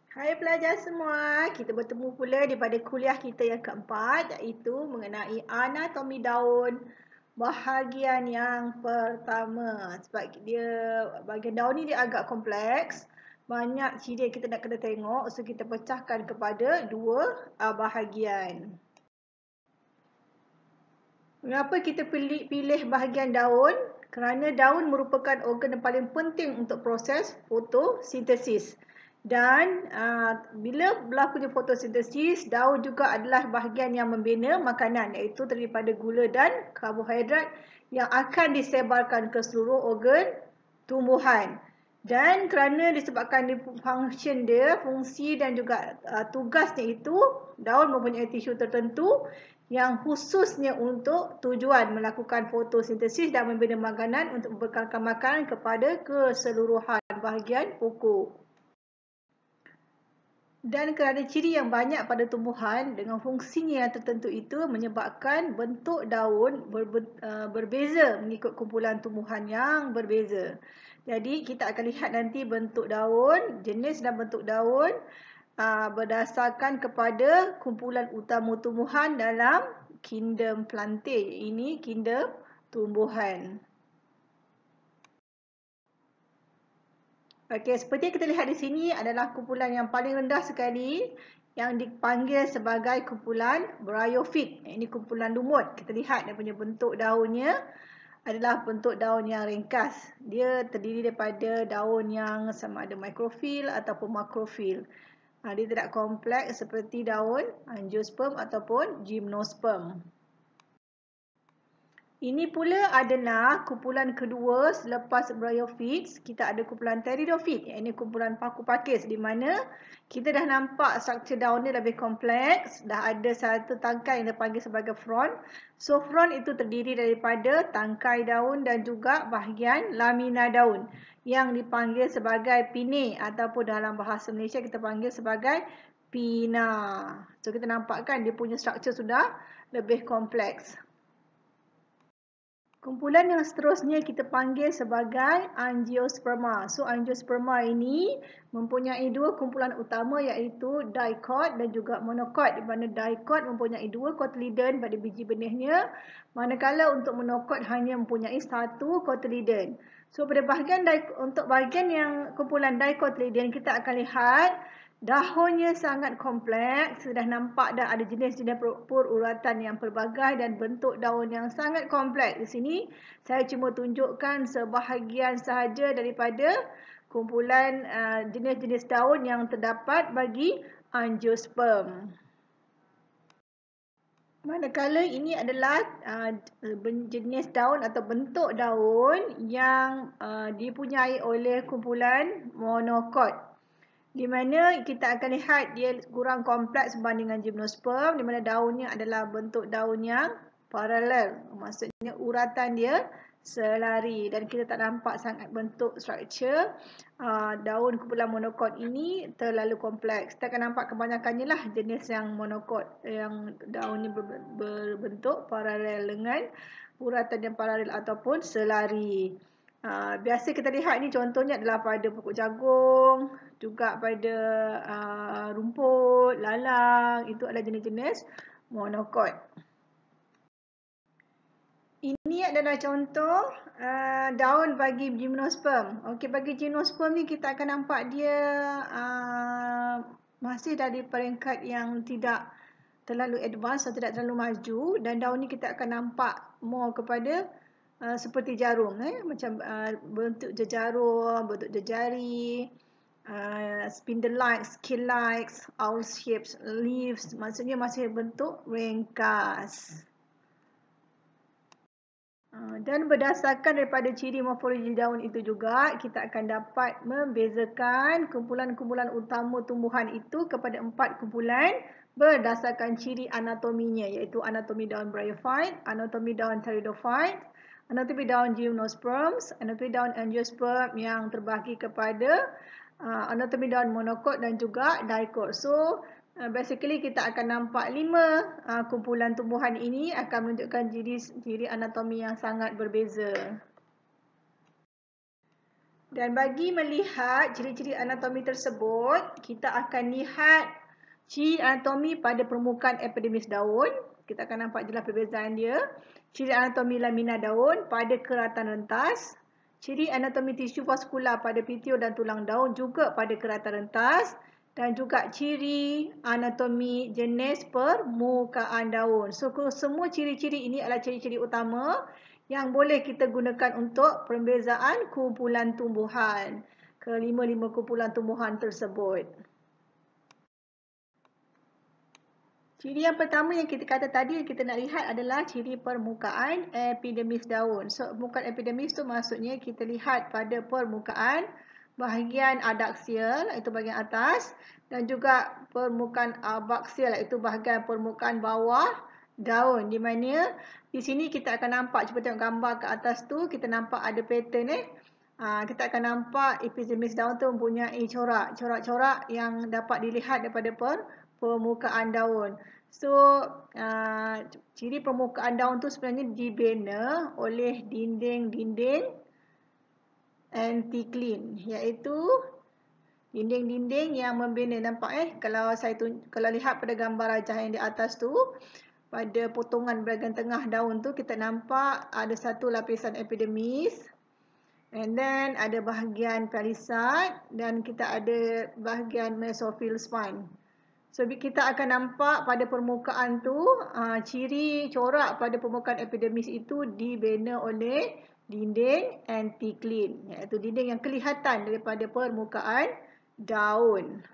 Hai pelajar semua, kita bertemu pula daripada kuliah kita yang keempat, iaitu mengenai anatomi daun bahagian yang pertama. Sebab dia bahagian daun ni dia agak kompleks, banyak ciri yang kita nak kena tengok, so kita pecahkan kepada dua bahagian. Mengapa kita pilih bahagian daun? Kerana daun merupakan organ yang paling penting untuk proses fotosintesis. Dan bila berlakunya fotosintesis, daun juga adalah bahagian yang membina makanan, iaitu daripada gula dan karbohidrat yang akan disebarkan ke seluruh organ tumbuhan. Dan kerana disebabkan fungsi dan juga tugasnya itu, daun mempunyai tisu tertentu yang khususnya untuk tujuan melakukan fotosintesis dan membina makanan untuk membekalkan makanan kepada keseluruhan bahagian pokok. Dan kerana ciri yang banyak pada tumbuhan dengan fungsinya yang tertentu itu menyebabkan bentuk daun berbeza mengikut kumpulan tumbuhan yang berbeza. Jadi kita akan lihat nanti bentuk daun, jenis dan bentuk daun berdasarkan kepada kumpulan utama tumbuhan dalam kingdom Plantae. Ini kingdom tumbuhan. Okey, seperti yang kita lihat di sini adalah kumpulan yang paling rendah sekali yang dipanggil sebagai kumpulan bryophyte. Ini kumpulan lumut. Kita lihat dia punya bentuk daunnya adalah bentuk daun yang ringkas. Dia terdiri daripada daun yang sama ada microfil ataupun makrofil. Dia tidak kompleks seperti daun angiosperm ataupun gymnosperm. Ini pula adalah kumpulan kedua selepas bryophytes. Kita ada kumpulan pteridophyte, iaitu kumpulan paku pakis, di mana kita dah nampak struktur daun ni lebih kompleks. Dah ada satu tangkai yang dipanggil sebagai frond. So frond itu terdiri daripada tangkai daun dan juga bahagian lamina daun yang dipanggil sebagai pinnae, ataupun dalam bahasa Malaysia kita panggil sebagai pina. So kita nampak kan dia punya struktur sudah lebih kompleks. Kumpulan yang seterusnya kita panggil sebagai angiosperma. So angiosperma ini mempunyai dua kumpulan utama, iaitu dicot dan juga monocot, di mana dicot mempunyai dua cotyledon pada biji benihnya, manakala untuk monocot hanya mempunyai satu cotyledon. So pada untuk bahagian yang kumpulan dicotyledon, kita akan lihat daunnya sangat kompleks. Sudah nampak dah ada jenis-jenis peruratan yang pelbagai dan bentuk daun yang sangat kompleks. Di sini saya cuma tunjukkan sebahagian sahaja daripada kumpulan jenis-jenis daun yang terdapat bagi angiosperm. Manakala ini adalah jenis daun atau bentuk daun yang dipunyai oleh kumpulan monocot, di mana kita akan lihat dia kurang kompleks berbanding dengan gymnosperm, di mana daunnya adalah bentuk daun yang paralel. Maksudnya uratan dia selari, dan kita tak nampak sangat bentuk struktur daun kumpulan monocot ini terlalu kompleks. Kita akan nampak kebanyakannya lah jenis yang monocot yang daunnya berbentuk paralel dengan uratan yang paralel ataupun selari. Biasa kita lihat ni contohnya adalah pada pokok jagung, juga pada rumput, lalang. Itu adalah jenis-jenis monocot. Ini adalah contoh daun bagi gymnosperm. Okey, bagi gymnosperm ni kita akan nampak dia masih dari peringkat yang tidak terlalu advance atau tidak terlalu maju, dan daun ni kita akan nampak more kepada seperti jarum, macam bentuk jejarum, bentuk jejari, spindle-like, scale-like, owl shapes, leaves, maksudnya masih bentuk ringkas. Dan berdasarkan daripada ciri morfologi daun itu juga, kita akan dapat membezakan kumpulan-kumpulan utama tumbuhan itu kepada 4 kumpulan berdasarkan ciri anatominya, iaitu anatomi daun bryophyte, anatomi daun pteridophyte, anatomi daun gymnosperms, anatomi daun angiosperm yang terbahagi kepada anatomi daun monocot dan juga dicot. So basically kita akan nampak 5 kumpulan tumbuhan ini akan menunjukkan ciri anatomi yang sangat berbeza. Dan bagi melihat ciri-ciri anatomi tersebut, kita akan lihat ciri anatomi pada permukaan epidermis daun. Kita akan nampak jelas perbezaan dia. Ciri anatomi lamina daun pada keratan rentas. Ciri anatomi tisu vaskular pada pitium dan tulang daun juga pada keratan rentas. Dan juga ciri anatomi jenis permukaan daun. So, semua ciri-ciri ini adalah ciri-ciri utama yang boleh kita gunakan untuk pembezaan kumpulan tumbuhan. Kelima-lima kumpulan tumbuhan tersebut. Ciri yang pertama yang kita kata tadi, yang kita nak lihat adalah ciri permukaan epidermis daun. So, permukaan epidermis tu maksudnya kita lihat pada permukaan bahagian adaksial, iaitu bahagian atas, dan juga permukaan abaksial, iaitu bahagian permukaan bawah daun. Di mana di sini kita akan nampak, cuba tengok gambar ke atas tu, kita nampak ada pattern kita akan nampak epidermis daun tu mempunyai corak-corak yang dapat dilihat daripada permukaan daun. So, ciri permukaan daun tu sebenarnya dibina oleh dinding-dinding anticline, iaitu dinding-dinding yang membina. Nampak kalau kalau lihat pada gambar rajah yang di atas tu, pada potongan bahagian tengah daun tu kita nampak ada satu lapisan epidermis, and then ada bahagian palisade, dan kita ada bahagian mesophyll spine. So, kita akan nampak pada permukaan tu, ciri corak pada permukaan epidermis itu dibina oleh dinding anticline, iaitu dinding yang kelihatan daripada permukaan daun.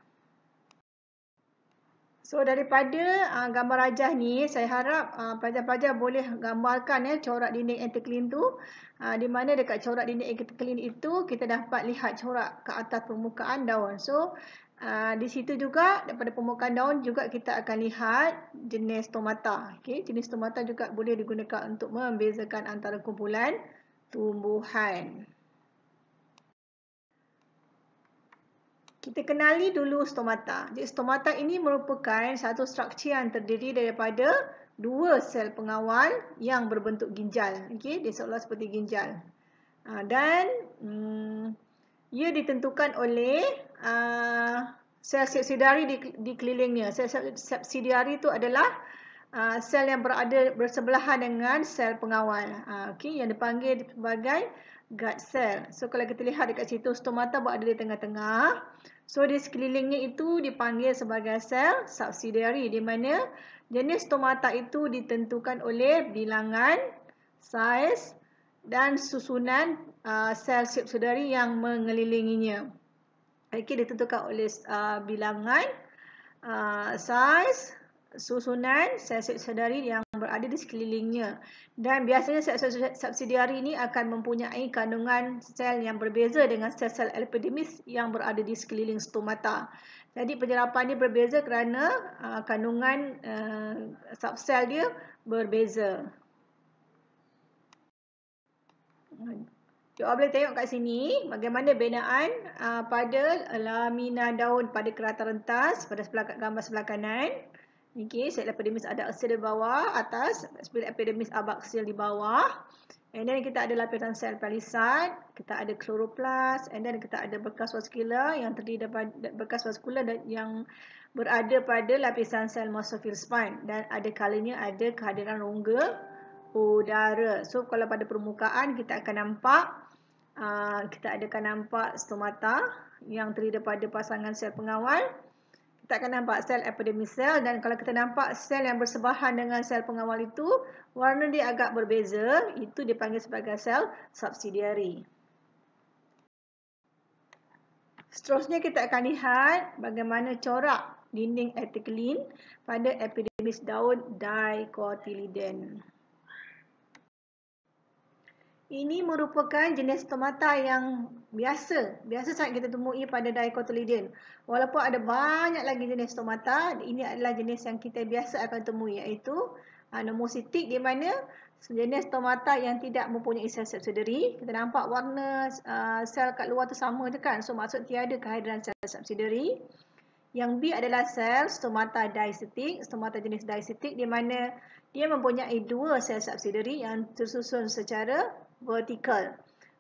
So, daripada gambar rajah ni, saya harap pelajar-pelajar boleh gambarkan corak dinding anticline tu, di mana dekat corak dinding anticline itu kita dapat lihat corak ke atas permukaan daun. So, di situ juga daripada permukaan daun juga kita akan lihat jenis stomata. Okay? Jenis stomata juga boleh digunakan untuk membezakan antara kumpulan tumbuhan. Kita kenali dulu stomata. Jadi stomata ini merupakan satu struktur yang terdiri daripada dua sel pengawal yang berbentuk ginjal. Okay? Dia seolah seperti ginjal. Dan ia ditentukan oleh sel subsidiari di kelilingnya. Sel subsidiari itu adalah sel yang berada bersebelahan dengan sel pengawal. Okay? Yang dipanggil sebagai guard cell. So, kalau kita lihat dekat situ, stomata berada di tengah-tengah. So, di sekelilingnya itu dipanggil sebagai sel subsidiari, di mana jenis stomata itu ditentukan oleh bilangan, saiz dan susunan sel subsidiari yang mengelilinginya. Okay, ditentukan oleh bilangan, saiz, susunan sel subsidiari yang berada di sekelilingnya. Dan biasanya sel subsidiari ini akan mempunyai kandungan sel yang berbeza dengan sel-sel epidermis yang berada di sekeliling stomata. Jadi penjelapan ini berbeza kerana kandungan subsel dia berbeza. Kita boleh tengok kat sini bagaimana binaan pada lamina daun pada keratan rentas pada gambar sebelah kanan. Okay, sel epidermis adaksial di bawah, atas sel epidermis abaksial di bawah. And then kita ada lapisan sel palisade, kita ada chloroplast, and then kita ada berkas vaskular yang terdiri daripada berkas vaskular yang berada pada lapisan sel mesophyll spine, dan ada kalanya ada kehadiran rongga udara. So, kalau pada permukaan kita akan nampak stomata yang terdiri daripada pasangan sel pengawal. Kita akan nampak sel epidermis sel, dan kalau kita nampak sel yang bersebelahan dengan sel pengawal itu, warna dia agak berbeza, itu dipanggil sebagai sel subsidiari. Seterusnya kita akan lihat bagaimana corak dinding anticline pada epidermis daun dicotyledon. Ini merupakan jenis stomata yang biasa sangat kita temui pada dicotyledon. Walaupun ada banyak lagi jenis stomata, ini adalah jenis yang kita biasa akan temui, iaitu nomocytic, di mana jenis stomata yang tidak mempunyai sel subsidiary. Kita nampak warna sel kat luar tu sama je kan, so maksud tiada kehadiran sel subsidiary. Yang B adalah sel stomata dicytic, stomata jenis dicytic, di mana dia mempunyai dua sel subsidiary yang tersusun secara vertikal.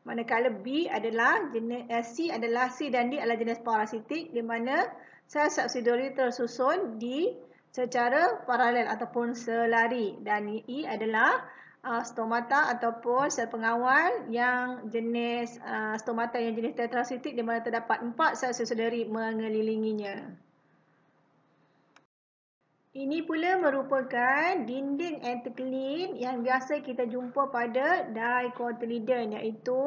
Manakala B adalah jenis C dan D adalah jenis parasitik di mana sel subsidiary tersusun secara paralel ataupun selari, dan E adalah stomata ataupun sel pengawal yang jenis stomata yang jenis tetrasitik di mana terdapat 4 sel subsidiary mengelilinginya. Ini pula merupakan dinding anticline yang biasa kita jumpa pada dicotyledon, iaitu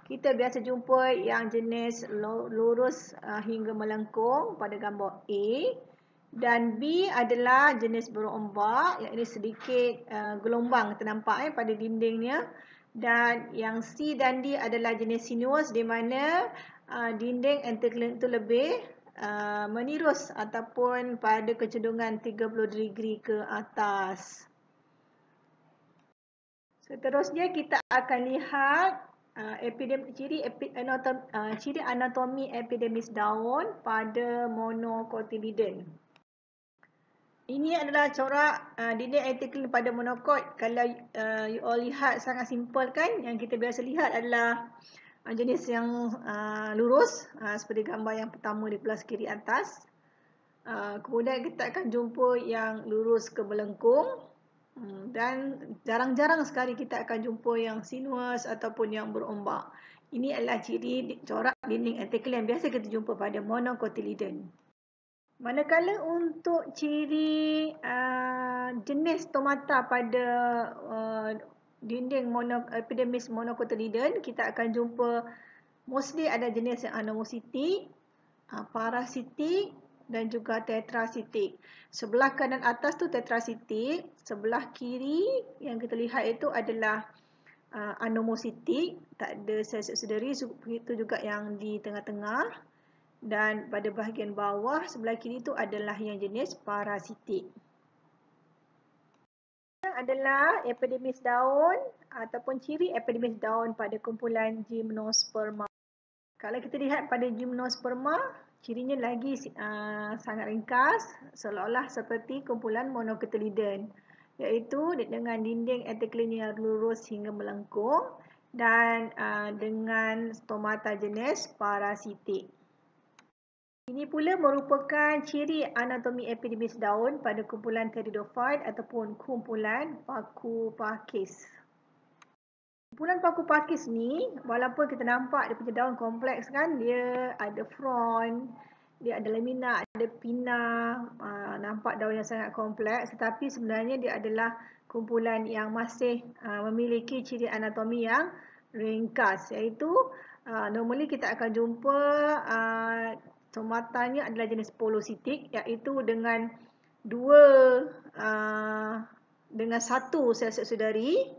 kita biasa jumpa yang jenis lurus hingga melengkung pada gambar A, dan B adalah jenis berombak, iaitu sedikit gelombang ternampak pada dindingnya, dan yang C dan D adalah jenis sinuous di mana dinding anticline itu lebih menirus ataupun pada kecenderungan 30 degree ke atas. Seterusnya kita akan lihat ciri anatomi epidermis daun pada monocotyledon. Ini adalah corak dinding anticline pada monokot. Kalau you all lihat sangat simple kan, yang kita biasa lihat adalah jenis yang lurus seperti gambar yang pertama di belah kiri atas. Kemudian kita akan jumpa yang lurus ke melengkung, dan jarang-jarang sekali kita akan jumpa yang sinuous ataupun yang berombak. Ini adalah ciri corak dinding anticline yang biasa kita jumpa pada monocotyledon. Manakala untuk ciri jenis stomata pada dinding epidermis monocotyledon, kita akan jumpa mostly ada jenis yang anomositik, parasitik dan juga tetrasitik. Sebelah kanan atas tu tetrasitik, sebelah kiri yang kita lihat itu adalah anomositik, tak ada sel subsidiary, begitu juga yang di tengah-tengah, dan pada bahagian bawah sebelah kiri itu adalah yang jenis parasitik. Adalah epidermis daun ataupun ciri epidermis daun pada kumpulan Gymnosperma. Kalau kita lihat pada Gymnosperma, cirinya lagi sangat ringkas, seolah-olah seperti kumpulan monocotyledon, iaitu dengan dinding anticline yang lurus hingga melengkung dan dengan stomata jenis parasitik. Ini pula merupakan ciri anatomi epidermis daun pada kumpulan Pteridophyte ataupun kumpulan paku pakis. Kumpulan paku pakis ni, walaupun kita nampak dia punya daun kompleks kan, dia ada frond, dia ada lamina, ada pinna, nampak daun yang sangat kompleks, tetapi sebenarnya dia adalah kumpulan yang masih memiliki ciri anatomi yang ringkas, iaitu normally kita akan jumpa stomatanya adalah jenis polositik, iaitu dengan satu sel subsidiary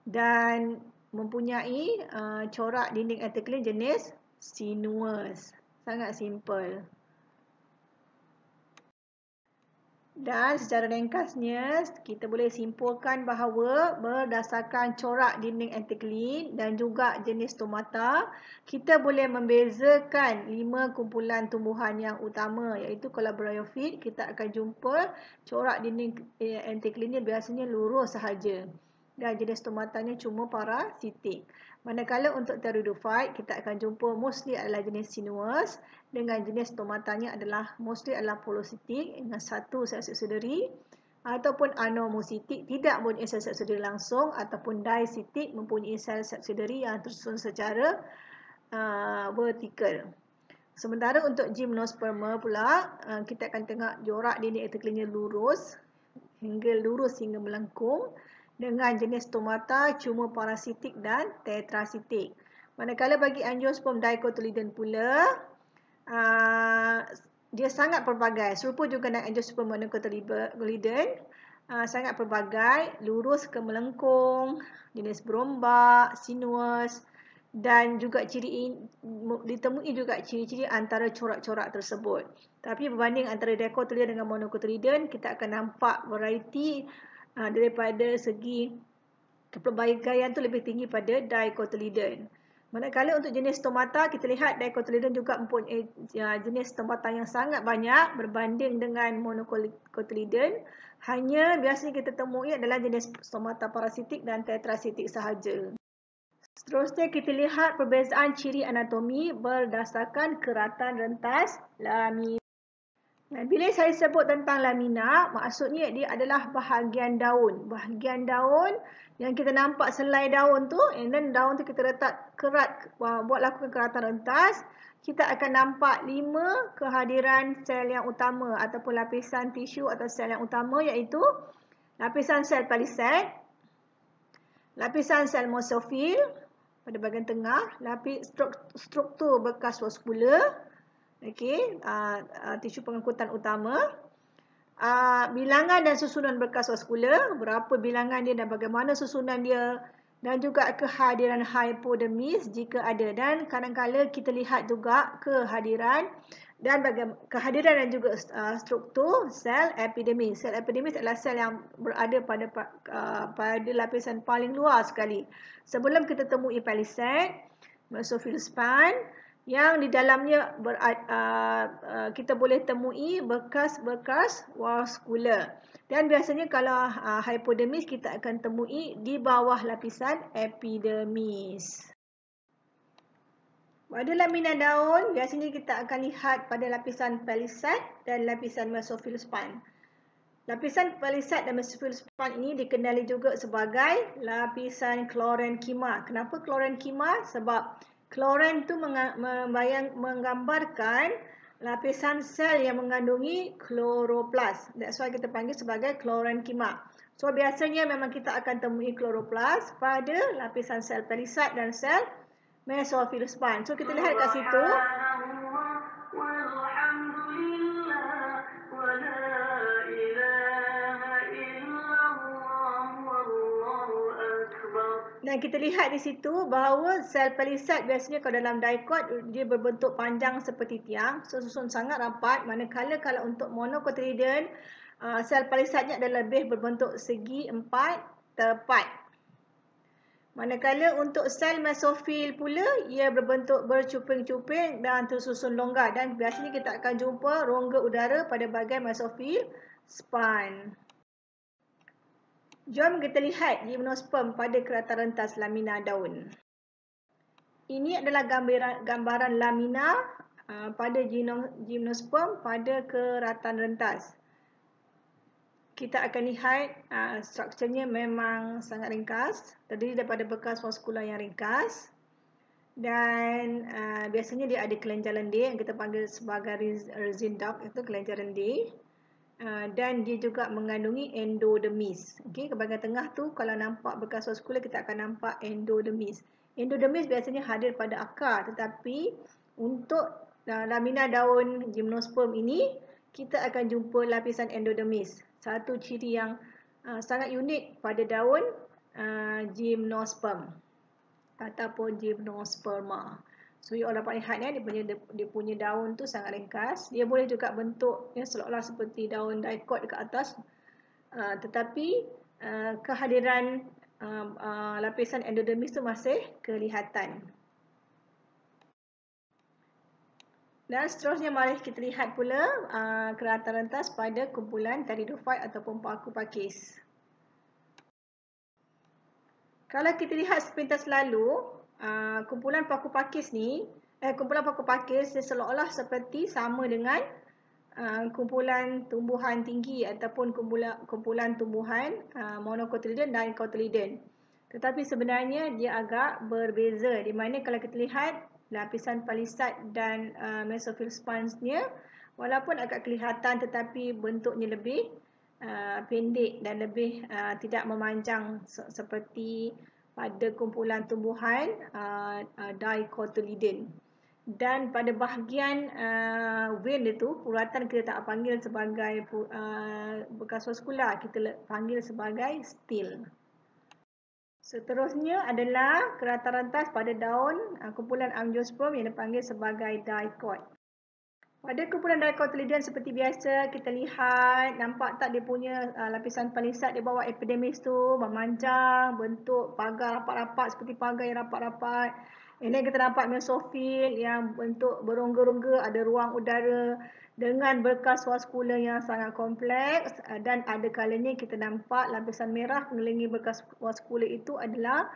dan mempunyai corak dinding anticline jenis sinuous. Sangat simple. Dan secara ringkasnya, kita boleh simpulkan bahawa berdasarkan corak dinding anticline dan juga jenis stomata, kita boleh membezakan 5 kumpulan tumbuhan yang utama, iaitu kalau bryophyte, kita akan jumpa corak dinding anticline biasanya lurus sahaja, dan jenis stomatanya cuma parasitik. Manakala untuk Pteridophyte, kita akan jumpa mostly adalah jenis sinuous dengan jenis stomatanya adalah mostly adalah polositik dengan satu sel subsidiary, ataupun anomositik tidak mempunyai sel subsidiary langsung, ataupun disitik mempunyai sel subsidiary yang tersusun secara vertikal. Sementara untuk Gymnosperma pula, kita akan tengok corak dinding anticline lurus hingga melengkung dengan jenis stomata cuma parasitik dan tetrasitik. Manakala bagi Angiosperm dicotyledon pula, dia sangat pelbagai, serupa juga dengan Angiosperm monocotyledon, sangat pelbagai, lurus ke melengkung, jenis berombak, sinuous, dan juga ditemui juga ciri-ciri antara corak-corak tersebut. Tapi berbanding antara dicotyledon dengan monocotyledon, kita akan nampak variety daripada segi kepelbagaian tu lebih tinggi pada dicotyledon. Manakala untuk jenis stomata, kita lihat dicotyledon juga mempunyai jenis stomata yang sangat banyak berbanding dengan monocotyledon. Hanya biasanya kita temui adalah jenis stomata parasitik dan tetrasitik sahaja. Seterusnya kita lihat perbezaan ciri anatomi berdasarkan keratan rentas lamina. Bila saya sebut tentang lamina, maksudnya dia adalah bahagian daun. Bahagian daun yang kita nampak selai daun tu, and then daun tu kita letak kerat, buat lakukan keratan rentas, kita akan nampak 5 kehadiran sel yang utama ataupun lapisan tisu atau sel yang utama, iaitu lapisan sel palisad, lapisan sel mosofil pada bahagian tengah, struktur bekas vaskular, tisu pengangkutan utama, bilangan dan susunan bekas vaskular, berapa bilangan dia dan bagaimana susunan dia, dan juga kehadiran hipodermis jika ada, dan kadang-kadang kita lihat juga kehadiran dan kehadiran dan juga struktur sel epidermis. Sel epidermis adalah sel yang berada pada lapisan paling luar sekali. Sebelum kita temui palisad, mesofil span, yang di dalamnya kita boleh temui bekas-bekas vaskular. Dan biasanya kalau hipodermis kita akan temui di bawah lapisan epidermis. Pada lamina daun, biasanya kita akan lihat pada lapisan palisad dan lapisan mesofil span. Lapisan palisad dan mesofil span ini dikenali juga sebagai lapisan klorenkima. Kenapa klorenkima? Sebab kloren itu menggambarkan lapisan sel yang mengandungi kloroplas. That's why kita panggil sebagai klorenkima. So biasanya memang kita akan temui kloroplas pada lapisan sel palisad dan sel mesofil span. So kita lihat kat situ. Dan kita lihat di situ bahawa sel palisad biasanya kalau dalam dicot dia berbentuk panjang seperti tiang, susun sangat rapat, manakala kalau untuk monocotyledon sel palisadnya adalah lebih berbentuk segi 4 tepat. Manakala untuk sel mesofil pula, ia berbentuk bercuping-cuping dan tersusun longgar, dan biasanya kita akan jumpa rongga udara pada bahagian mesofil span. Jom kita lihat gimnosperm pada keratan rentas lamina daun. Ini adalah gambaran lamina pada gimnosperm pada keratan rentas. Kita akan lihat strukturnya memang sangat ringkas, terdiri daripada bekas vaskular yang ringkas, dan biasanya dia ada kelenjaran D yang kita panggil sebagai resin duct, itu kelenjaran D, dan dia juga mengandungi endodermis. Ke bahagian tengah tu kalau nampak bekas vaskular kita akan nampak endodermis. Endodermis biasanya hadir pada akar, tetapi untuk lamina daun gimnosperm ini kita akan jumpa lapisan endodermis. Satu ciri yang sangat unik pada daun gimnosperm ataupun gymnosperma. So, orang dapat lihat dia punya daun tu sangat ringkas. Dia boleh juga bentuknya seolah-olah seperti daun dicot dekat atas. Tetapi kehadiran lapisan endodermis tu masih kelihatan. Dan seterusnya mari kita lihat pula keratan rentas pada kumpulan pteridophyte ataupun paku pakis. Kalau kita lihat sepintas lalu, kumpulan paku pakis ni, kumpulan paku pakis dia seolah-olah seperti sama dengan kumpulan tumbuhan tinggi ataupun kumpulan tumbuhan monocotyledon dan dicotyledon. Tetapi sebenarnya dia agak berbeza, di mana kalau kita lihat lapisan palisad dan mesofil spans-nya walaupun agak kelihatan tetapi bentuknya lebih pendek dan lebih tidak memanjang seperti pada kumpulan tumbuhan dicotyledon. Dan pada bahagian vein itu, puratan kita tak panggil sebagai bekas vaskular, kita panggil sebagai stil. Seterusnya adalah keratan rentas pada daun kumpulan angiosperm yang dipanggil sebagai dicot. Pada kumpulan dicotyledon seperti biasa, kita lihat, nampak tak dia punya lapisan palisad di bawah epidermis tu memanjang, bentuk pagar rapat-rapat seperti pagar yang rapat-rapat. Ini kita nampak mesofil yang bentuk berongga-rongga, ada ruang udara dengan bekas vaskular yang sangat kompleks, dan ada kalanya kita nampak lapisan merah mengelilingi bekas vaskular itu adalah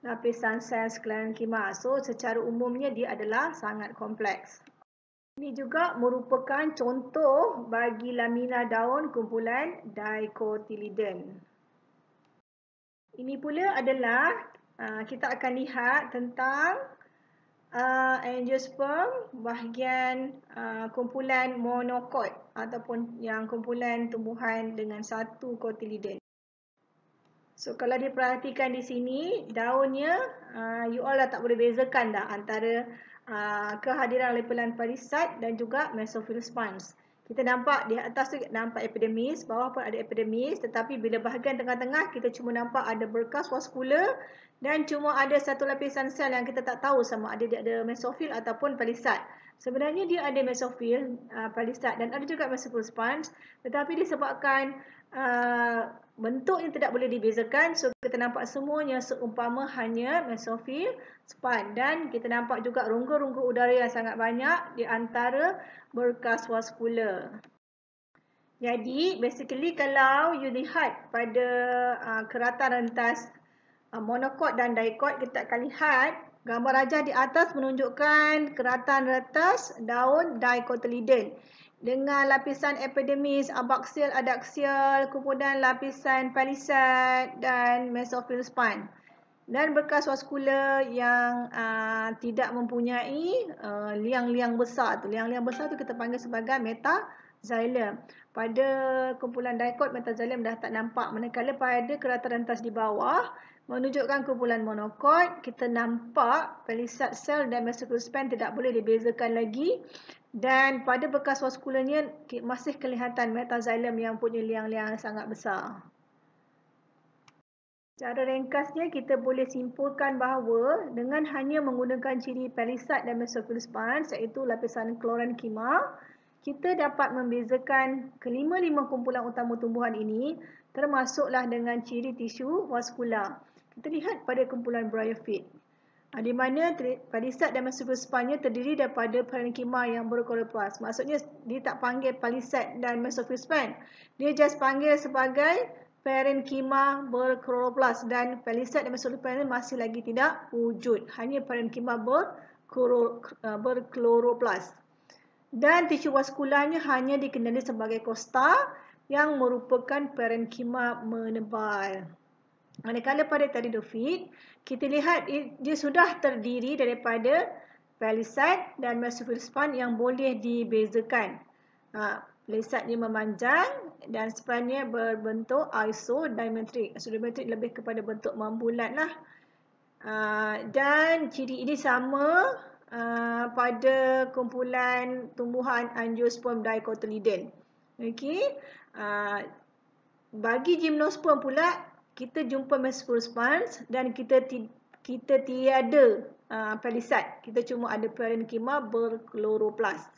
lapisan sel sklerenkima. So secara umumnya dia adalah sangat kompleks. Ini juga merupakan contoh bagi lamina daun kumpulan dicotyledon. Ini pula adalah kita akan lihat tentang angiosperm bahagian kumpulan monocot ataupun yang kumpulan tumbuhan dengan satu cotyledon. So kalau diperhatikan di sini, daunnya you all dah tak boleh bezakan dah antara kehadiran lapisan parisat dan juga mesophyll spines. Kita nampak di atas tu nampak epidermis, bawah pun ada epidermis, tetapi bila bahagian tengah-tengah kita cuma nampak ada berkas vaskular dan cuma ada satu lapisan sel yang kita tak tahu sama ada dia ada mesophyll ataupun parisat. Sebenarnya dia ada mesophyll, parisat dan ada juga mesophyll spines, tetapi disebabkan bentuknya tidak boleh dibezakan, so kita nampak semuanya seumpama hanya mesophyll spine dan kita nampak juga rongga-rongga udara yang sangat banyak di antara berkas vaskular. Jadi basically kalau you lihat pada keratan rentas monocot dan dicot, kita akan lihat gambar rajah di atas menunjukkan keratan rentas daun dicotyledon dengan lapisan epidermis, abaksial, adaksial, kemudian lapisan parisat dan mesophyll spine. Dan berkas vaskular yang tidak mempunyai liang-liang besar tu. Liang-liang besar tu kita panggil sebagai metaxylem. Pada kumpulan dicot, metaxylem dah tak nampak. Manakala pada keratan rentas di bawah menunjukkan kumpulan monocot, kita nampak parisat sel dan mesophyll spine tidak boleh dibezakan lagi. Dan pada bekas vaskularnya masih kelihatan metaxylem yang punya liang-liang sangat besar. Secara ringkasnya kita boleh simpulkan bahawa dengan hanya menggunakan ciri parisat dan mesophyll spines iaitu lapisan sklerenkima, kita dapat membezakan kelima-lima kumpulan utama tumbuhan ini termasuklah dengan ciri tisu vaskular. Kita lihat pada kumpulan bryophyte, di mana parisat dan mesophyll spine terdiri daripada parenkima yang berchloroplast. Maksudnya dia tak panggil parisat dan mesophyll spine. Dia just panggil sebagai parenkima berchloroplast dan parisat dan mesophyll spine masih lagi tidak wujud. Hanya parenkima berchloroplast. Dan tisu vaskularnya hanya dikenali sebagai costa yang merupakan parenkima menebal. Manakala pada pteridophyte, kita lihat dia sudah terdiri daripada parisat dan mesophyll spine yang boleh dibezakan. Parisatnya memanjang dan spine-nya berbentuk isodimetrik. Isodimetrik lebih kepada bentuk membulat lah. Dan ciri ini sama pada kumpulan tumbuhan angiosperm dicotyledon. Okey. Bagi gymnosperm pula, kita jumpa mesophyll spines dan kita tiada parisat. Kita cuma ada parenkima berchloroplast.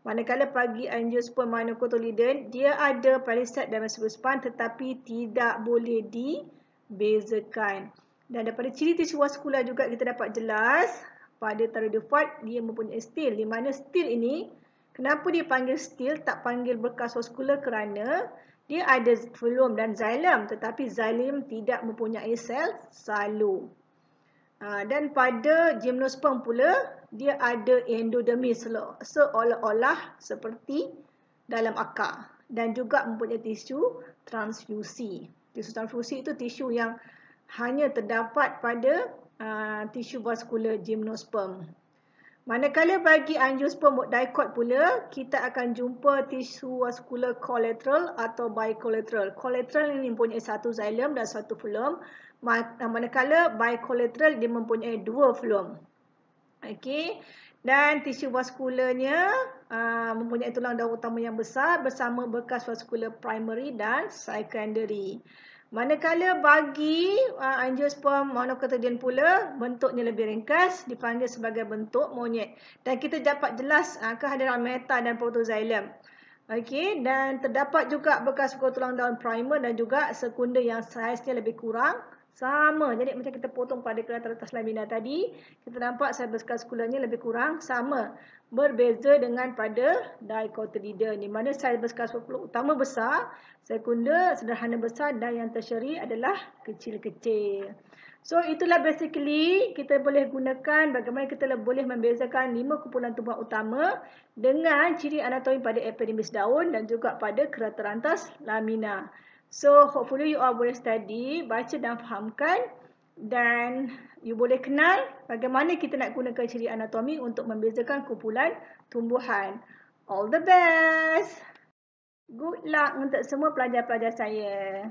Manakala bagi angiosperm monocotyledon, dia ada parisat dan mesophyll spine tetapi tidak boleh dibezakan. Dan daripada ciri tisu vaskular juga kita dapat jelas pada pteridophyte dia mempunyai stil, di mana stil ini kenapa dia panggil stil, tak panggil berkas vaskular, kerana dia ada phloem dan xylem, tetapi xylem tidak mempunyai sel silo. Dan pada gymnosperm pula, dia ada endodermis seolah-olah seperti dalam akar. Dan juga mempunyai tisu transfusi. Tisu transfusi itu tisu yang hanya terdapat pada tisu vaskular gymnosperm. Manakala bagi angiosperm dicot pula, kita akan jumpa tisu vaskular collateral atau bicollateral. Collateral ini mempunyai satu xylem dan satu phloem. Manakala bicollateral dia mempunyai dua phloem. Okey. Dan tisu vaskularnya mempunyai tulang daun utama yang besar bersama bekas vaskular primary dan secondary. Manakala bagi angiosperm monocotyledon pula, bentuknya lebih ringkas, dipanggil sebagai bentuk monyet. Dan kita dapat jelas kehadiran meta dan protoxylem. Okey, dan terdapat juga bekas tulang daun primer dan juga sekunder yang saiznya lebih kurang sama. Jadi macam kita potong pada keratan atas lamina tadi, kita nampak saiz bekas vaskularnya lebih kurang sama. Berbeza dengan pada dicotyledon, di mana saiz bekas vaskular utama besar, sekunder sederhana besar dan yang tertiary adalah kecil-kecil. So itulah basically kita boleh gunakan bagaimana kita boleh membezakan 5 kumpulan tumbuhan utama dengan ciri anatomi pada epidermis daun dan juga pada kerata rantas lamina. So hopefully you all boleh study, baca dan fahamkan, dan you boleh kenal bagaimana kita nak gunakan ciri anatomi untuk membezakan kumpulan tumbuhan. All the best! Good luck untuk semua pelajar-pelajar saya.